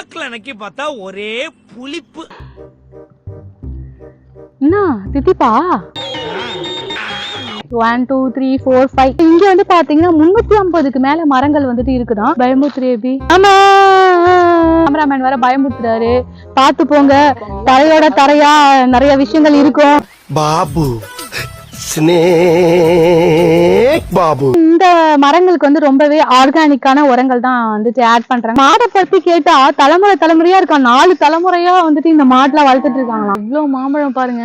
நாக்குல நக்கி பார்த்தா ஒரே புளிப்பு. என்ன தித்திப்பா? 1 2 3 4 5 இங்க வந்து பாத்தீங்கன்னா 350க்கு மேல மரங்கள் வந்துட்டு இருக்குதான். பயமுத்துறேபி. ஆமா, கேமராமேன் வேற பயமுத்துறாரு, பாத்து போங்க, தரையோட தரையா நிறைய விஷயங்கள் இருக்கும். பாபு ஸ்னேக் பாபு. இந்த மரங்களுக்கு வந்து ரொம்பவே ஆர்கானிக்கான உரங்கள் தான் வந்துட்டு ஆட் பண்றாங்க. மாடை பத்தி கேட்டா தலைமுறை தலைமுறையா இருக்கா, 4 தலைமுறையா வந்துட்டு இந்த மாடுல வளர்த்துட்டு இருக்காங்களாம். இவ்வளவு மாம்பழம் பாருங்க.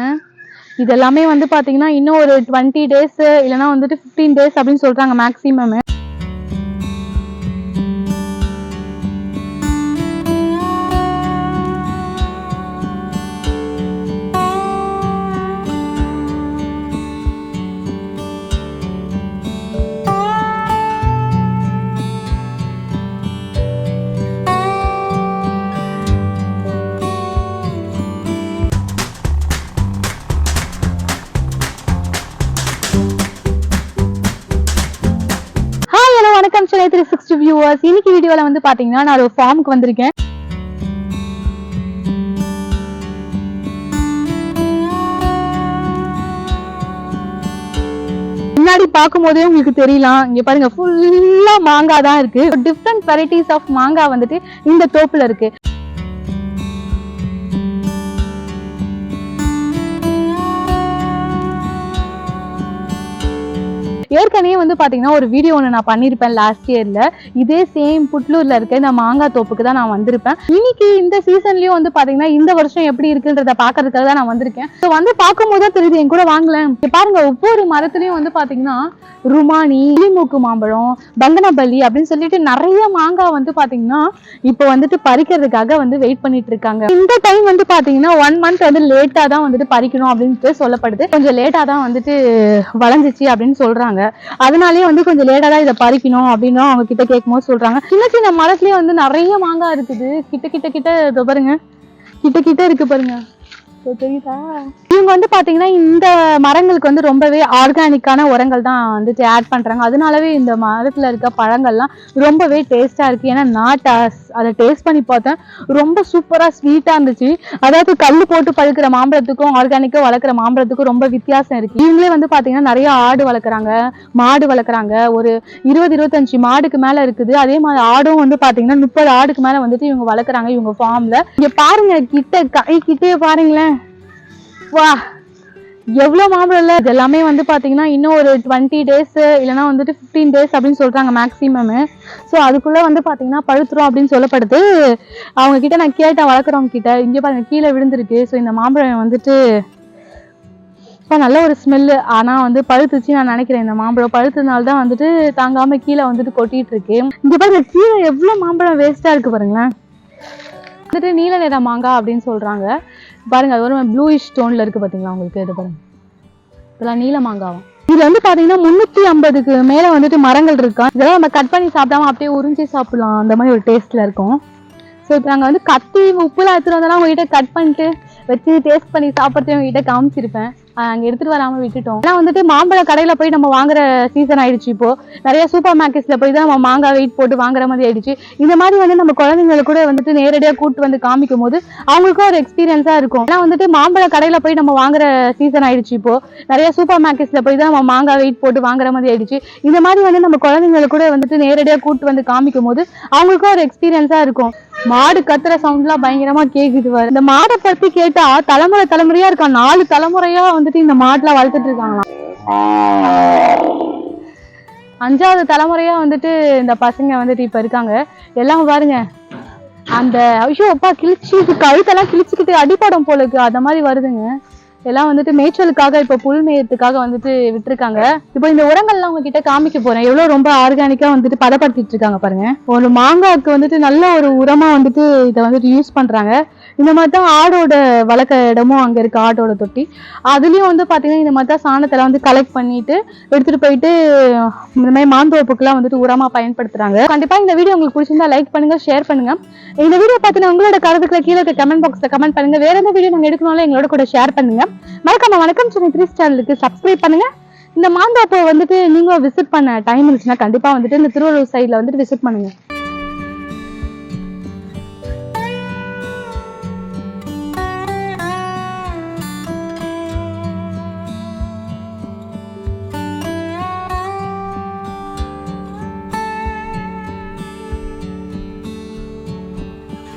இது எல்லாமே வந்து பாத்தீங்கன்னா இன்னும் ஒரு 20 days இல்லைன்னா வந்துட்டு 15 days அப்படின்னு சொல்றாங்க மேக்சிமம். வணக்கம் சென்னை 360 வியூவர்ஸ். இன்னைக்கு வீடியோல வந்து பாத்தீங்கன்னா நான் ஒரு ஃபார்முக்கு வந்திருக்கேன். முன்னாடி பார்க்கும் போதே உங்களுக்கு தெரியலாம், இங்க பாருங்க ஃபுல்லா மாங்காய் தான் இருக்கு. டிஃப்ரெண்ட் வெரைட்டிஸ் ஆஃப் மாங்காய் வந்துட்டு இந்த தோப்புல இருக்கு. ஏற்கனவே வந்து பாத்தீங்கன்னா ஒரு வீடியோ ஒன்று நான் பண்ணிருப்பேன் லாஸ்ட் இயர்ல. இதே சேம் புட்லூர்ல இருக்க இந்த மாங்காய் தோப்புக்கு தான் நான் வந்திருப்பேன். இன்னைக்கு இந்த சீசன்லயும் வந்து பாத்தீங்கன்னா இந்த வருஷம் எப்படி இருக்குன்றத பாக்குறதுக்காக தான் நான் வந்திருக்கேன். வந்து பார்க்கும் போது தெரியுது, என் கூட வாங்கலாம். பாருங்க, ஒவ்வொரு மரத்துலயும் வந்து பாத்தீங்கன்னா ருமானி, கிளிமூக்கு மாம்பழம், பங்கனபல்லி அப்படின்னு சொல்லிட்டு நிறைய மாங்காய் வந்து பாத்தீங்கன்னா இப்ப வந்துட்டு பறிக்கிறதுக்காக வந்து வெயிட் பண்ணிட்டு இருக்காங்க. இந்த டைம் வந்து பாத்தீங்கன்னா 1 month வந்து லேட்டா தான் வந்துட்டு பறிக்கணும் அப்படின்னு சொல்லப்படுது. கொஞ்சம் லேட்டா தான் வந்துட்டு வளைஞ்சிச்சு அப்படின்னு சொல்றாங்க. அதனாலயே வந்து கொஞ்சம் லேட்டா தான் இதை பறிக்கணும் அப்படின்னு அவங்க கிட்ட கேட்கும்போது சொல்றாங்க. சின்ன சின்ன மரத்துலயே வந்து நிறைய மாங்காய் இருக்குது. கிட்ட பாருங்க, கிட்ட இருக்கு பாருங்க, தெரியுதா? இவங்க வந்து பாத்தீங்கன்னா இந்த மரங்களுக்கு வந்து ரொம்பவே ஆர்கானிக்கான உரங்கள் தான் வந்துட்டு ஆட் பண்றாங்க. அதனாலவே இந்த மரத்துல இருக்க பழங்கள்லாம் ரொம்பவே டேஸ்டா இருக்கு. ஏன்னா நாட்டாஸ் அதை டேஸ்ட் பண்ணி பார்த்தேன், ரொம்ப சூப்பரா ஸ்வீட்டா இருந்துச்சு. அதாவது கல்லு போட்டு பழுக்கிற மாம்பழத்துக்கும் ஆர்கானிக்கா வளர்க்குற மாம்பழத்துக்கும் ரொம்ப வித்தியாசம் இருக்கு. இவங்களே வந்து பாத்தீங்கன்னா நிறைய ஆடு வளர்க்குறாங்க, மாடு வளர்க்குறாங்க. ஒரு 20-25 மாடுக்கு மேல இருக்குது. அதே மாதிரி ஆடும் வந்து பாத்தீங்கன்னா 30 ஆடுக்கு மேல வந்துட்டு இவங்க வளர்க்குறாங்க இவங்க ஃபார்ம்ல. இங்க பாருங்க, கிட்டே பாருங்களேன், வா எவ்வளவு மாம்பழம் இல்ல. இது எல்லாமே வந்து பாத்தீங்கன்னா இன்னும் ஒரு 20 days இல்லைன்னா வந்துட்டு 15 days அப்படின்னு சொல்றாங்க மேக்சிமம். ஸோ அதுக்குள்ள வந்து பாத்தீங்கன்னா பழுத்துரும் அப்படின்னு சொல்லப்படுது. அவங்க கிட்ட நான் கேட்டேன், வளர்க்குறவங்க கிட்ட. இங்க பாருங்க, கீழே விழுந்திருக்கு. ஸோ இந்த மாம்பழம் வந்துட்டு நல்ல ஒரு ஸ்மெல்லு. ஆனா வந்து பழுத்துச்சு நான் நினைக்கிறேன். இந்த மாம்பழம் பழுத்ததுனால தான் வந்துட்டு தாங்காம கீழே வந்துட்டு கொட்டிட்டு இருக்கு. இங்க பாருங்க, கீழே எவ்வளவு மாம்பழம் வேஸ்டா இருக்கு பாருங்களேன். வந்துட்டு நீல நிற மாங்காய் அப்படின்னு சொல்றாங்க. பாருங்க, அது ஒரு ப்ளூயிஷ் டோன்ல இருக்கு பாத்தீங்களா உங்களுக்கு. இது பாருங்க, இதெல்லாம் நீல மாங்காவும். இது வந்து பாத்தீங்கன்னா 350க்கு மேல வந்துட்டு மரங்கள் இருக்கா. இதெல்லாம் நம்ம கட் பண்ணி சாப்பிடாம அப்படியே உறிஞ்சி சாப்பிடலாம், அந்த மாதிரி ஒரு டேஸ்ட்ல இருக்கும். ஸோ இப்போ நாங்கள் வந்து கத்தி உப்புலாம் எடுத்துட்டு வந்தாலும் உங்ககிட்ட கட் பண்ணிட்டு வச்சு டேஸ்ட் பண்ணி சாப்பிட்றதையும் உங்ககிட்ட காமிச்சிருப்பேன். அங்கே எடுத்துட்டு வராமல் விட்டுட்டோம். ஆனால் வந்துட்டு மாம்பழ கடையில் போய் நம்ம வாங்குற சீசன் ஆயிடுச்சு. இப்போ நிறைய சூப்பர் மார்க்கெட்ஸில் போய் தான் நம்ம மாங்காய் வெயிட் போட்டு வாங்குற மாதிரி ஆயிடுச்சு. இந்த மாதிரி வந்து நம்ம குழந்தைங்களை கூட வந்துட்டு நேரடியாக கூட்டு வந்து காமிக்கும் போது அவங்களுக்கும் ஒரு எக்ஸ்பீரியன்ஸாக இருக்கும். ஆனால் வந்துட்டு மாம்பழ கடையில் போய் நம்ம வாங்குற சீசன் ஆயிடுச்சு. இப்போ நிறைய சூப்பர் மார்க்கெட்ஸில் போய் தான் நம்ம மாங்காய் வெயிட் போட்டு வாங்குற மாதிரி ஆயிடுச்சு. இந்த மாதிரி வந்து நம்ம குழந்தைங்களை கூட வந்துட்டு நேரடியாக கூட்டு வந்து காமிக்கும் போது அவங்களுக்கும் ஒரு எக்ஸ்பீரியன்ஸாக இருக்கும். மாடு கத்துற சவுண்ட்லாம் பயங்கரமா கேக்குது. இந்த மாடை பத்தி கேட்டா தலைமுறை தலைமுறையா இருக்கா, 4 தலைமுறையா வந்துட்டு இந்த மாடுல வளர்த்துட்டு இருக்காங்களாம். 5வது தலைமுறையா வந்துட்டு இந்த பசங்க வந்துட்டு இப்ப இருக்காங்க. எல்லாம் பாருங்க, அந்த ஐயோ அப்பா கிழிச்சு கழுத்தெல்லாம் கிழிச்சுக்கிட்டு அடிப்படம் போல இருக்கு, அந்த மாதிரி வருதுங்க. எல்லாம் வந்துட்டு மேய்ச்சலுக்காக இப்ப புல் மேயத்துக்காக வந்துட்டு விட்டுருக்காங்க. இப்போ இந்த உரங்கள்லாம் உங்ககிட்ட காமிக்க போறேன். எவ்வளவு ரொம்ப ஆர்கானிக்கா வந்துட்டு பதப்படுத்திட்டு இருக்காங்க பாருங்க. ஒரு மாங்காய்க்கு வந்துட்டு நல்ல ஒரு உரமா வந்துட்டு இதை வந்துட்டு யூஸ் பண்றாங்க. இந்த மாதிரி தான் ஆடோட வளர்க்க இடமும் அங்க இருக்கு, ஆட்டோட தொட்டி. அதுலயும் வந்து பாத்தீங்கன்னா இந்த மாதிரி தான் சாணத்தெல்லாம் வந்து கலெக்ட் பண்ணிட்டு எடுத்துட்டு போயிட்டு இந்த மாதிரி மாந்தோப்புக்கெல்லாம் வந்துட்டு உரமா பயன்படுத்துறாங்க. கண்டிப்பா இந்த வீடியோ உங்களுக்கு பிடிச்சிருந்தா லைக் பண்ணுங்க, ஷேர் பண்ணுங்க. இந்த வீடியோ பார்த்தீங்கன்னா உங்களோட கருத்துக்களை கீழே கமெண்ட் பாக்ஸ்ல கமெண்ட் பண்ணுங்க. வேற எந்த வீடியோ நாங்க எடுக்கணும்னாலும் எங்களோட கூட ஷேர் பண்ணுங்க. மறக்காம வணக்கம் சென்னை 3 சேனலுக்கு சப்ஸ்கிரைப் பண்ணுங்க. இந்த மாந்தோப்பை வந்துட்டு நீங்க விசிட் பண்ண டைம் இருந்துச்சுன்னா கண்டிப்பா வந்துட்டு இந்த திருவள்ளூர் சைட்ல வந்துட்டு விசிட் பண்ணுங்க.